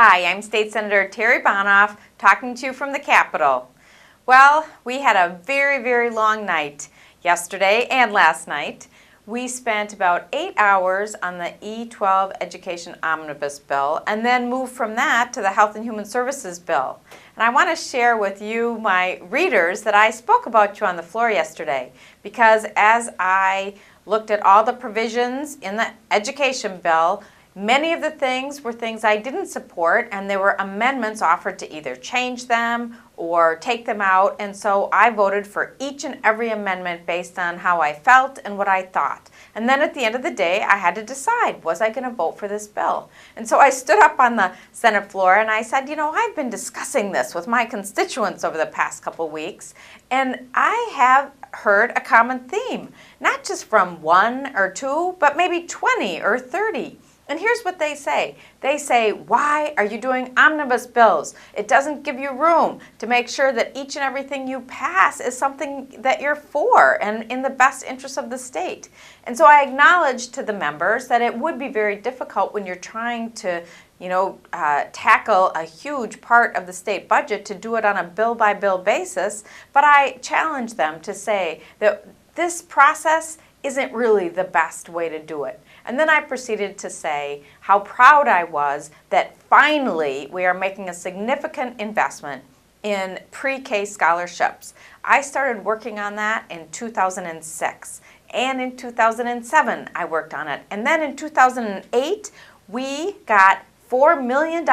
Hi, I'm State Senator Terry Bonoff talking to you from the Capitol. Well, we had a very long night yesterday and last night. We spent about 8 hours on the E-12 Education Omnibus Bill and then moved from that to the Health and Human Services Bill. And I want to share with you, my readers, that I spoke about you on the floor yesterday because as I looked at all the provisions in the education bill, many of the things were things I didn't support, and there were amendments offered to either change them or take them out, and so I voted for each and every amendment based on how I felt and what I thought. And then at the end of the day, I had to decide, was I going to vote for this bill? And so I stood up on the Senate floor and I said, I've been discussing this with my constituents over the past couple weeks, and I have heard a common theme, not just from one or two, but maybe 20 or 30. And here's what they say. They say, why are you doing omnibus bills? It doesn't give you room to make sure that each and everything you pass is something that you're for and in the best interest of the state. And so I acknowledge to the members that it would be very difficult when you're trying to tackle a huge part of the state budget to do it on a bill-by-bill basis, but I challenge them to say that this process isn't really the best way to do it. And then I proceeded to say how proud I was that finally we are making a significant investment in pre-K scholarships. I started working on that in 2006, and in 2007 I worked on it. And then in 2008 we got $4 million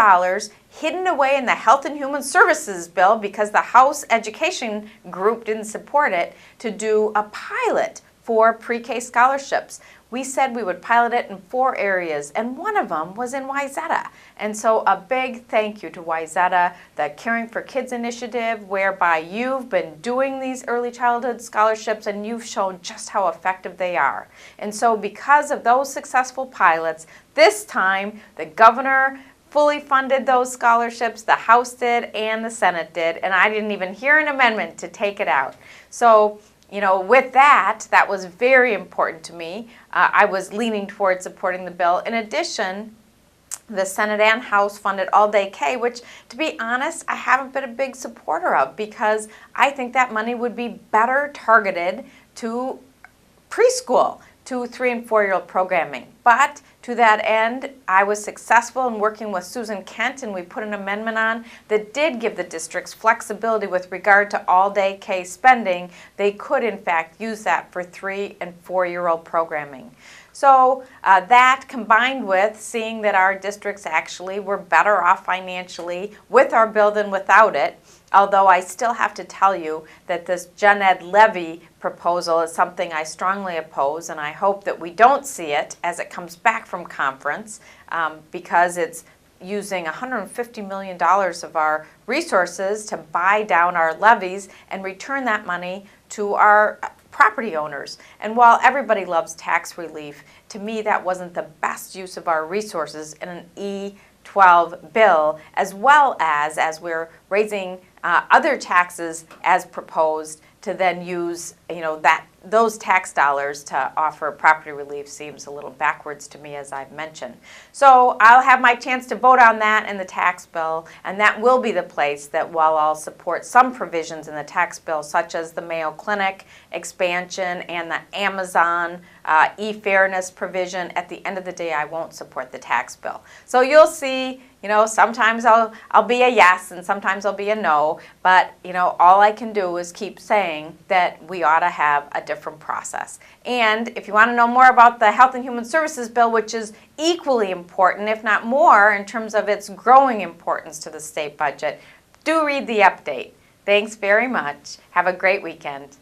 hidden away in the Health and Human Services bill because the House Education Group didn't support it, to do a pilot for pre-K scholarships. We said we would pilot it in 4 areas, and one of them was in Wayzata. And so a big thank you to Wayzata, the Caring for Kids initiative, whereby you've been doing these early childhood scholarships and you've shown just how effective they are. And so because of those successful pilots, this time the governor fully funded those scholarships, the House did and the Senate did, and I didn't even hear an amendment to take it out. So with that was very important to me. I was leaning towards supporting the bill. In addition, the Senate and House funded all-day K, which, to be honest, I haven't been a big supporter of because I think that money would be better targeted to preschool, to 3- and 4-year-old programming. But to that end, I was successful in working with Susan Kent, and we put an amendment on that did give the districts flexibility with regard to all-day K spending. They could, in fact, use that for 3- and 4-year-old programming. So that combined with seeing that our districts actually were better off financially with our bill than without it, although I still have to tell you that this Gen Ed levy proposal is something I strongly oppose, and I hope that we don't see it as it comes back from conference because it's using $150 million of our resources to buy down our levies and return that money to our property owners. And while everybody loves tax relief, to me that wasn't the best use of our resources in an E-12 bill, as well as we're raising other taxes as proposed, to then use those tax dollars to offer property relief seems a little backwards to me, as I've mentioned. So I'll have my chance to vote on that in the tax bill, and that will be the place that while I'll support some provisions in the tax bill, such as the Mayo Clinic expansion and the Amazon e-fairness provision, at the end of the day I won't support the tax bill. So you'll see, sometimes I'll be a yes and sometimes I'll be a no, but all I can do is keep saying that we ought to have a different process. And if you want to know more about the Health and Human Services bill, which is equally important, if not more, in terms of its growing importance to the state budget, do read the update. Thanks very much. Have a great weekend.